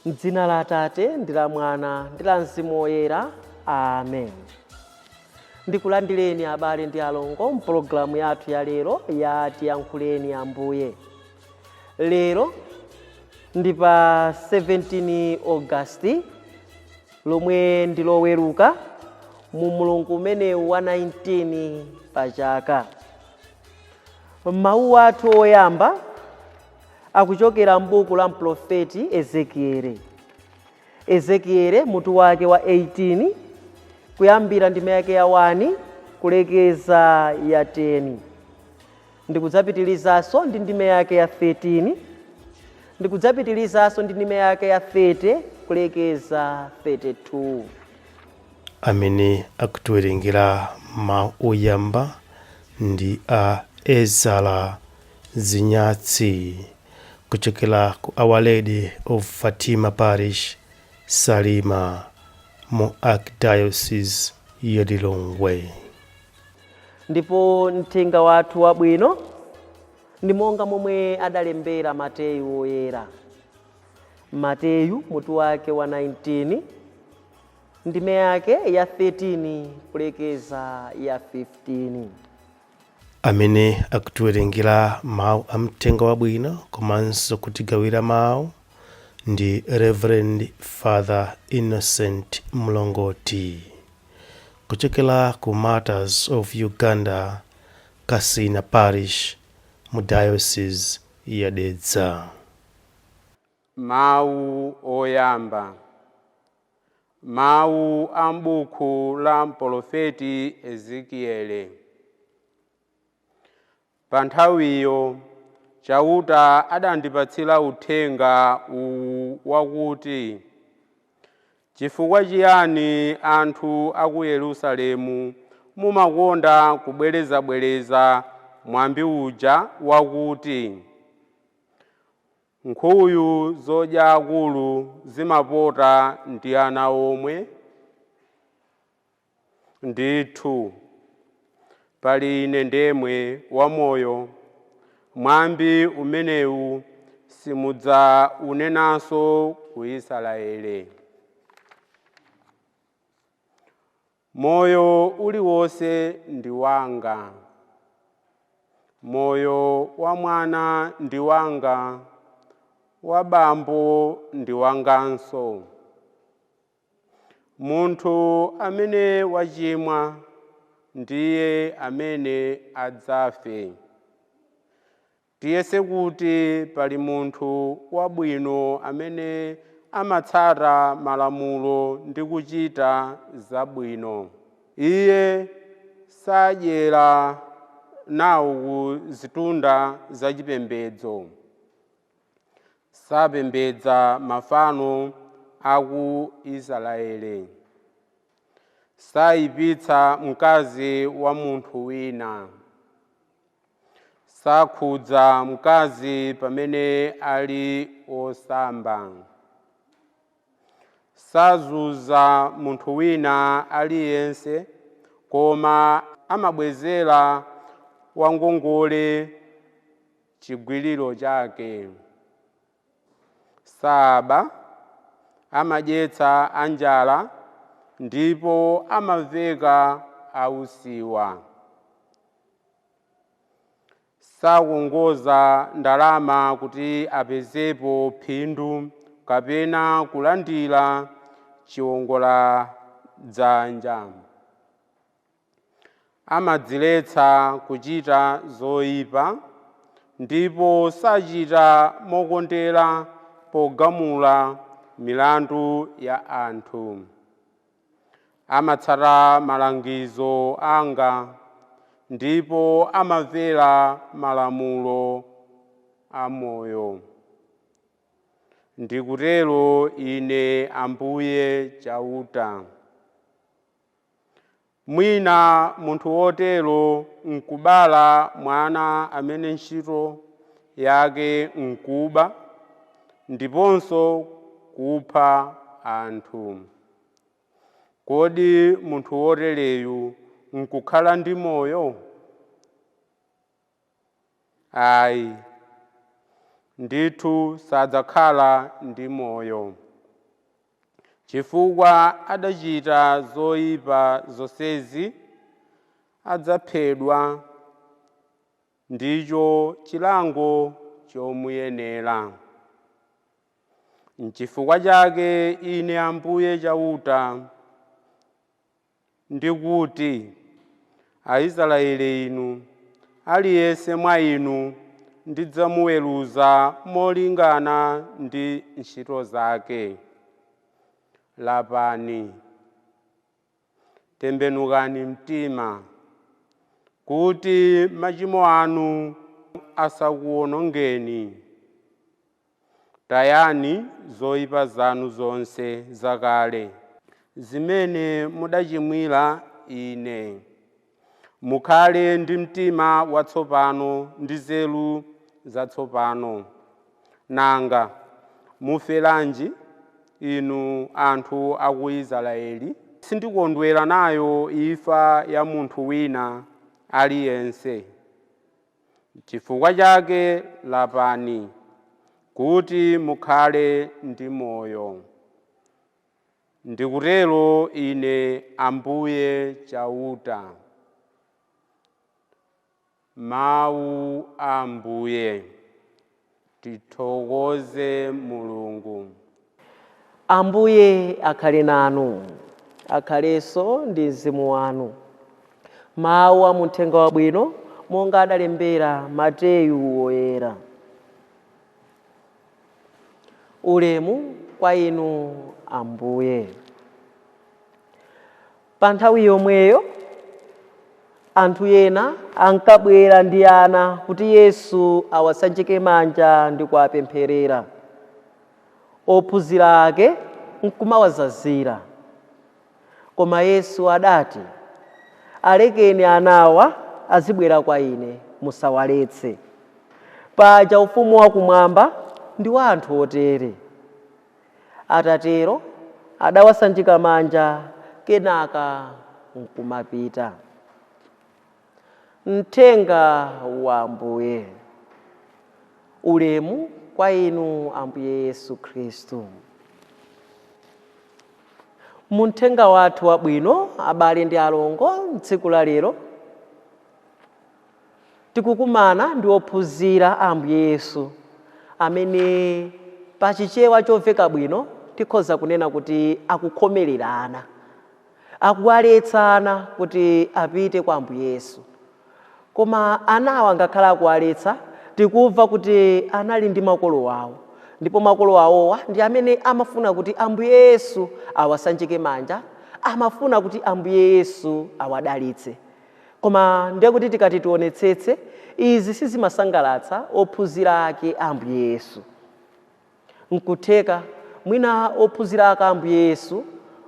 M'dzina la Atate ndi la Mwana ndi la Mzimu Woyera. Amen. Ndikulandireni abale ndi alongo mpologalamu yathu ya lero ya Tiyankhuleni Ambuye. Lero ndi pa 17 August lomwe ndi loweruka mu mulungu umenewu wa 19 pa chaka. Mawu athu oyamba akuchokera m'buku la mprofeti Ezekiele. Ezekiele mutu wake wa 18 kuyambira ndime yake ya 1 kulekeza ya 10. Ndikudzapitilizaso ndi ndime yake ya 13. Ndikudzapitilizaso ndi ndime yake ya 30 kulekeza 32. Amene akutiwerengera mawu oyamba ndi a Ezara Zinyatsi kuchokera ku Our Lady of Fatima Parish, Salima, mu Archdiocese ya Lilongwe. Ndipo mthenga wathu wabwino ndi monga momwe adalembera Mateyu Woyera. Mateyu mutu wake wa 19 ndime yake ya 13 kulekeza ya 15. Amene akutiwerengera mawu a mthenga wabwino komanso kutigawira mawu ndi Reverend Father Innocent Mlongoti kuchokera ku Martyrs of Uganda, Kasina Parish, mu Diocese ya Dedza. Mawu oyamba. Mawu a m'buku la mprofeti Ezekiele. Pa nthawiyo Chauta adandipatsira uthenga uwu wakuti, chifukwa chiyani anthu a ku Yerusalemu mumakonda kubwerezabwereza mwambi uja wakuti, nkhuyu zodya akulu zimapota ndi ana omwe? Ndithu, pali ine ndemwe wamoyo, mwambi umenewu simudzaunenanso ku Israeli. Moyo uliwonse ndi wanga, moyo wa mwana ndi wanga, wa bambo ndi wanganso. Munthu amene wachimwa ndiye amene adzafe. Tiyese kuti pali munthu wabwino amene amatsata malamulo ndi kuchita zabwino. Iye sadyera nawo ku zitunda zachipembedzo, sapembedza mafano a ku Israeli, sayipitsa mkazi wa munthu wina, sakhudza mkazi pamene ali osamba, sazunza munthu wina aliyense, koma amabwezera wangongole chigwiriro chake. Saba, amadyetsa anjala, ndipo amaveka ausiwa. Sakongoza ndalama kuti apezepo phindu kapena kulandira chiwongoladzanja. Amadziletsa kuchita zoyipa, ndipo sachita mokondera pogamula milandu ya anthu. Amatsata malangizo anga, ndipo amamvera malamulo a moyo. Ndikutero ine Ambuye Chauta. Mwina munthu wotero nkubala mwana amene ntchito yake nkuba, ndiponso kupha anthu. Kodi munthu wotereyu nkukhala ndi moyo? Ayi, ndithu sadzakhala ndi moyo. chifukwa adachita zoyipa zonsezi, adzaphedwa, ndicho chilango chomuyenera. N'chifukwa chake ine Ambuye chauta ndikuti, Aisraeli inu, aliyense mwa inu ndidzamuweruza molingana ndi ntchito zake. Lapani, tembenukani mtima, kuti machimo anu asakuwonongeni. Tayani zoyipa zanu zonse zakale, zimene mudachimwira ine. Mukhale ndi mtima watsopano ndi nzeru zatsopano. Nanga muferanji inu anthu a ku Israeli? Sindikondwera nayo imfa ya munthu wina aliyense. Chifukwa chake lapani, kuti mukhale ndi moyo. Ndikutero ine Ambuye chauta. Mawu a Ambuye. Tithokoze Mulungu. Ambuye akhale nanu, akhalenso ndi mzimu wanu. Mawu a Uthenga Wabwino monga adalembera Mateyu woyera. Ulemu kwa inu Ambuye. Pa nthawi yomweyo anthu ena ankabwera ndi ana kuti Yesu awasanjike manja ndi kuwapempherera. Ophunzira ake nkumawazazira. Koma Yesu adati, alekeni anawa azibwera kwa ine, musawaletse. Paja ufumu wakumwamba ndi wa anthu otere. Atatero adawasanjika manja, kenaka nkumapita. Mthenga wa Ambuye. Ulemu kwa inu Ambuye Yesu Khristu. Muthenga wathu wabwino, abale ndi alongo, tsiku la lero tikukumana ndi ophunzira Ambuye Yesu amene pa chichewa chomveka bwino tikhoza kunena kuti akukhomererana, akuwaletsana kuti apite kwa Ambuye Yesu. Koma anawa ngakhala akuwaletsa, tikumva kuti anali ndi makolo awo, ndipo makolo awowa ndi amene amafuna kuti Ambuye Yesu awasanjike manja, amafuna kuti Ambuye Yesu awadalitse. Koma ndiye kuti tikati tionetsetse, izi sizimasangalatsa ophunzira ake Ambuye Yesu. Nkutheka mwina ophunzira ake Ambuye Yesu,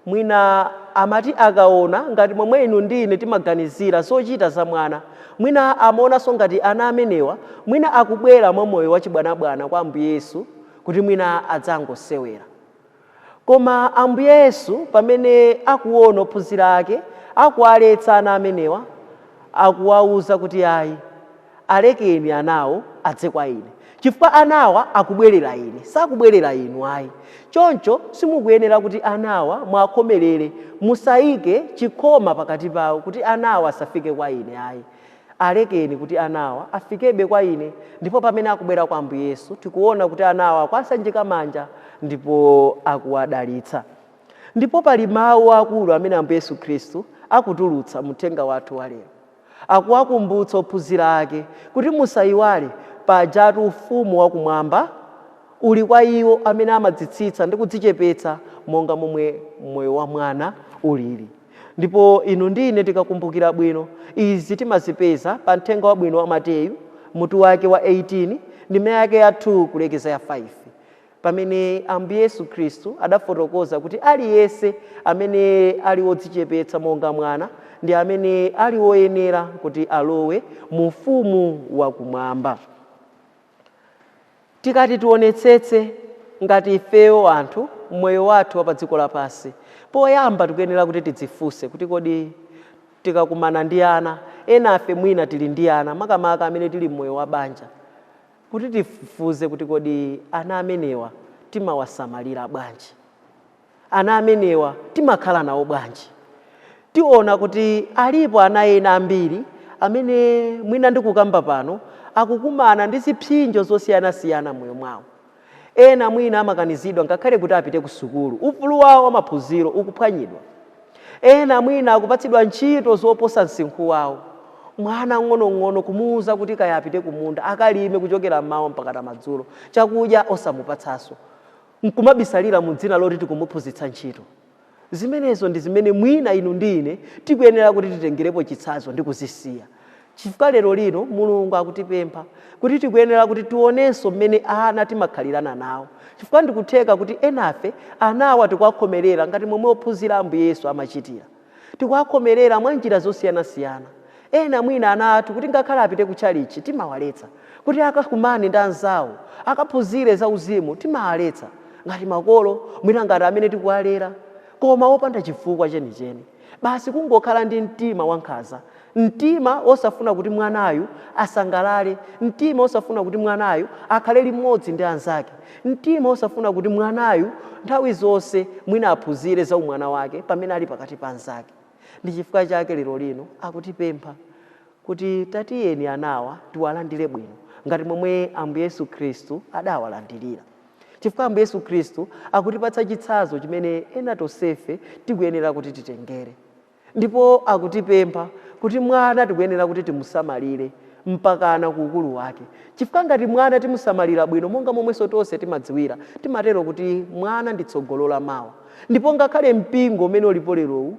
mwina amati akaona ngati momwe inu ndine timaganizira zochita za mwana, mwina amaonanso ngati ana amenewa mwina akubwera mwa moyo wachibwanabwana kwa Ambuye Yesu kuti mwina adzangosewera. Koma Ambuye Yesu pamene akuona ophunzira ake akuwaletsa ana amenewa, akuwauza kuti ayi, alekeni anawo adze kwa ine, chifukwa anawa akubwerera ine, sakubwerera inu ayi. Choncho simukuyenera kuti anawa mwakhomerere, musayike chikhoma pakati pawo kuti anawa asafike kwa ine ayi. Alekeni kuti anawa afikebe kwa ine, ndipo pamene akubwera kwa Ambuye Yesu tikuona kuti anawa kwasanjika manja ndipo akuwadalitsa. Ndipo pali mawu akulu amene Ambuye Yesu Khristu akutulutsa muthenga wathu wa lero. Akuwakumbutsa ophunzira ake kuti musayiwale pajatu ufumu wakumwamba uli kwa iwo amene amadzitsitsa ndi kudzichepetsa monga momwe moyo wa mwana ulili. Ndipo inu ndine tikakumbukira bwino izi timazipeza pa Uthenga Wabwino wa Mateyu mutu wake wa 18 ndime yake ya 2 kulekeza ya 5, pamene Ambuye Yesu Khristu adafotokoza kuti aliyense amene ali wodzichepetsa monga mwana ndi amene ali woyenera kuti alowe mu ufumu wakumwamba. Tikati tionetsetse ngati ifeyo anthu moyo wathu wa pa dziko lapansi, poyamba tikuyenera kuti tidzifunse kuti kodi tikakumana ndi ana ena afe mwina tili ndi ana makamaka amene tili moyo wa banja, kuti tifufuze kuti kodi ana amenewa timawasamalira bwanji. ana amenewa timakhala nawo bwanji? Tiona kuti alipo ana ena ambiri amene mwina ndikukamba pano akukumana ndi zipsinjo zosiyanasiyana moyo mwawo. Ena mwina amakanizidwa ngakhale kuti apite ku sukulu, ufulu wawo wamaphunziro ukuphwanyidwa. Ena mwina akupatsidwa ntchito zoposa msinkhu wawo. Mwana ng'ono kumuuza kuti kaya apite kumunda akalime kuchokera mmawa mpaka madzulo, chakudya osamupatsanso, nkumabisalira mu dzina loti tikumuphunzitsa ntchito. Zimenezo ndi zimene mwina inu ndine tikuyenera kuti titengerepo chitsanzo ndi kuzisiya. Chifukwa lero lino Mulungu akutipempha kuti tikuyenera kuti tionenso mmene ana timakhalirana nawo. Chifukwa ndikutheka kuti enafe anawa tikuwakhomerera ngati momwe ophunzira Ambuye Yesu amachitira. Tikuwakhomerera mwa njira zosiyanasiyana. Ena mwina ana athu kuti ngakhale apite ku chalichi timawaletsa, kuti akakumane ndi anzawo akaphunzire za uzimu timawaletsa ngati makolo mwina ngati amene tikuwalera, koma wopanda chifukwa chenicheni. Basi kungokhala ndi mtima wankhanza, mtima osafuna kuti mwanayu asangalale, mtima osafuna kuti mwanayu akhale limodzi ndi anzake, mtima osafuna kuti mwanayu nthawi zonse mwina aphunzire za umwana wake pamene ali pakati pa anzake. Ndi chifukwa chake lero lino akutipempha kuti tatiyeni anawa tiwalandire bwino ngati momwe Ambuye Yesu Khristu adawalandirira. Chifukwa Ambuye Yesu Khristu akutipatsa chitsanzo chimene ena tonsefe tikuyenera kuti titengere. Ndipo akutipempha kuti mwana tikuyenera kuti timusamalire mpakana ku ukulu wake. Chifukwa ngati mwana timusamalira bwino monga momwenso tonse timadziwira, timatero kuti mwana ndi tsogolo la mawa. Ndipo ngakhale mpingo umene ulipo lerowu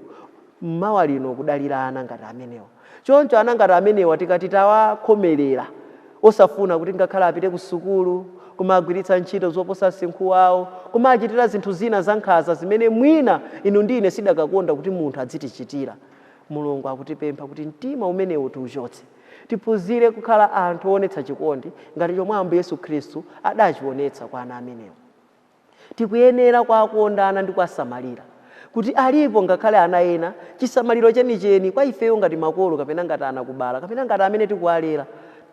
mmawa lino kudalira ana ngati amenewa. Choncho ana ngati amenewa tikati tawakhomerera osafuna kuti ngakhale apite ku sukulu, kumagwiritsa ntchito zoposa msinkhu wawo, kumachitira zinthu zina zankhanza zimene mwina inu ndine sidakakonda kuti munthu adzitichitira. Mulungu akutipempha kuti mtima umenewu tiuchotse, tiphunzire kukhala anthu oonetsa chikondi ngati chomwe Ambuye Yesu Khristu adachionetsa kwa ana amenewa. Tikuyenera kuwakondana ndi kuwasamalira, kuti alipo ngakhale ana ena chisamaliro chenicheni kwa ifeyo ngati makolo kapena ngati ana kubala kapena ngati amene tikuwalera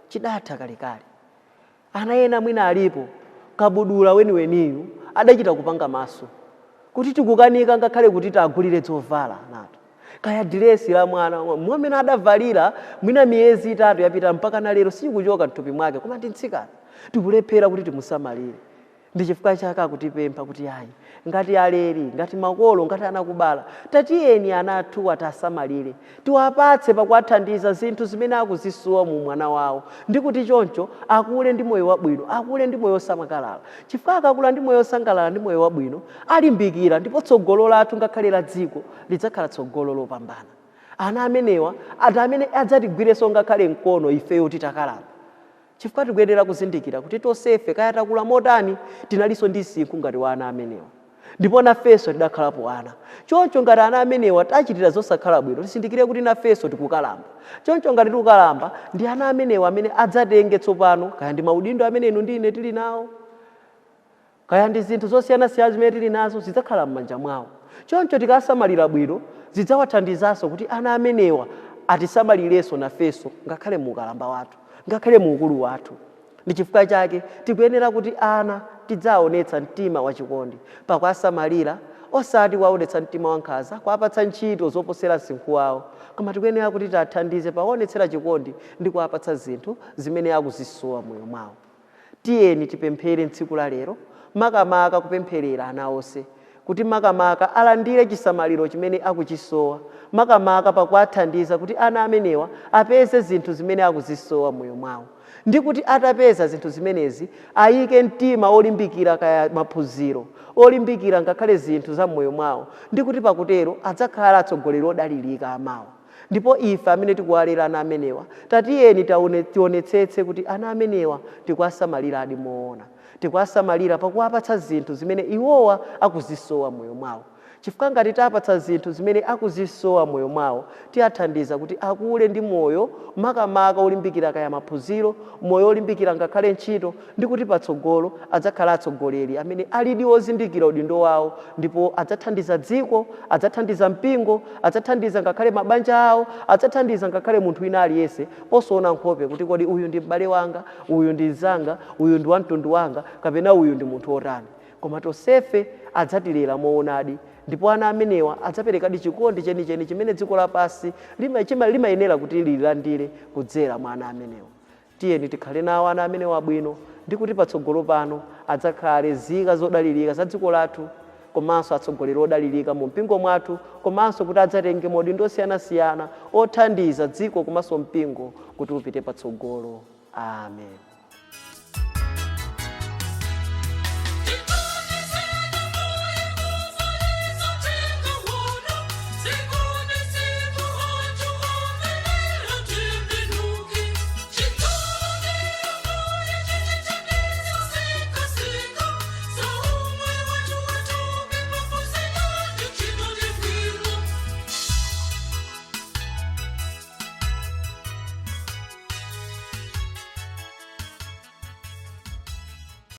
chidatha kalekale. Ana ena mwina alipo kabudula weniweniyu adachita kupanga maso kuti tikukanika ngakhale kuti tagulire zovala nato, kaya diresi la mwana mwamene adavalira mwina miyezi 3 yapita mpaka na lero sikuchoka mthupi mwake, koma ndi mtsikana tikulephera kuti timusamalire. Ndi chifukwa chake akutipempha kuti ayi ngati aleri, ngati makolo, ngati anakubala, tatiyeni ana athu atasamalire, tiwapatse pakuwathandiza zinthu zimene akuzisowa mu mwana wawo, ndi kuti choncho akule ndi moyo wabwino, akule ndi moyo osangalala. Chifukwa akakula ndi moyo osangalala ndi moyo wabwino alimbikira, ndipo tsogolo lathu ngakhale la dziko lidzakhala tsogolo lopambana. Ana amenewa amene adzatigwirenso ngakhale mkono ifeyo titakalamba. Chifukwa tikuyenera kuzindikira kuti tonsefe kaya takula motani tinalinso ndi msinkhu ngati wa ana amenewa, ndipo nafenso tidakhalapo ana. Choncho ngati ana amenewa tachitira zosakhala bwino tisindikire kuti nafenso tikukalamba. Choncho ngati tikukalamba ndi ana amenewa amene adzatenge tsopano kaya ndi maudindo amene inu ndine tili nawo, kaya ndi zinthu zosiyanasiyana zimene tili nazo zidzakhala m'manja mwawo. Choncho tikasamalira bwino zidzawathandizanso kuti ana amenewa atisamalirenso nafenso ngakhale mu ukalamba wathu, ngakhale mu ukulu wathu. Ndi chifukwa chake tikuyenera kuti ana tidzaonetsa mtima wachikondi pakuwasamalira, osati kuwaonetsa mtima wankhanza kuwapatsa ntchito zoposera msinkhu wawo, koma tikuyenera kuti tiwathandize pakuonetsera chikondi ndi kuwapatsa zinthu zimene akuzisowa moyo mwawo. Tiyeni tipemphere tsiku la lero makamaka kupempherera ana onse kuti makamaka alandire chisamaliro chimene akuchisowa, makamaka pakuwathandiza kuti ana amenewa apeze zinthu zimene akuzisowa moyo mwawo, ndi kuti atapeza zinthu zimenezi ayike mtima olimbikira kaya maphunziro, olimbikira ngakhale zinthu za moyo mwawo, ndi kuti pakutero adzakhala atsogoleri odalirika amawa. Ndipo ife amene tikuwalera ana amenewa tatiyeni tionetsetse kuti ana amenewa tikuwasamalira adi moona, tikuwasamalira pakuwapatsa zinthu zimene iwowa akuzisowa moyo mwawo. Chifukwa ngati tapatsa zinthu zimene akuzisowa moyo mwawo tiwathandiza kuti akule ndi moyo makamaka olimbikira kaya maphunziro, moyo olimbikira ngakhale ntchito, ndi kuti patsogolo adzakhala atsogoleri amene alidi ozindikira udindo wawo, ndipo adzathandiza dziko, adzathandiza mpingo, adzathandiza ngakhale mabanja awo, adzathandiza ngakhale munthu wina aliyense posaona nkhope kuti kodi uyu ndi m'bale wanga, uyu ndi mnzanga, uyu ndi wamtundu wanga, kapena uyu ndi munthu otani. koma tonsefe adzatilera moonadi, ndipo ana amenewa adzaperekadi chikondi chenicheni chimene dziko lapansi limayenera kuti lilandire kudzera mwa ana amenewa. Tiyeni tikhale nawo ana amenewa abwino, ndi kuti patsogolo pano adzakhale zika zodalirika za dziko lathu, komanso atsogoleri odalirika mu mpingo mwathu, komanso kuti adzatenge maudindo osiyanasiyana othandiza dziko komanso mpingo kuti upite patsogolo. Amen.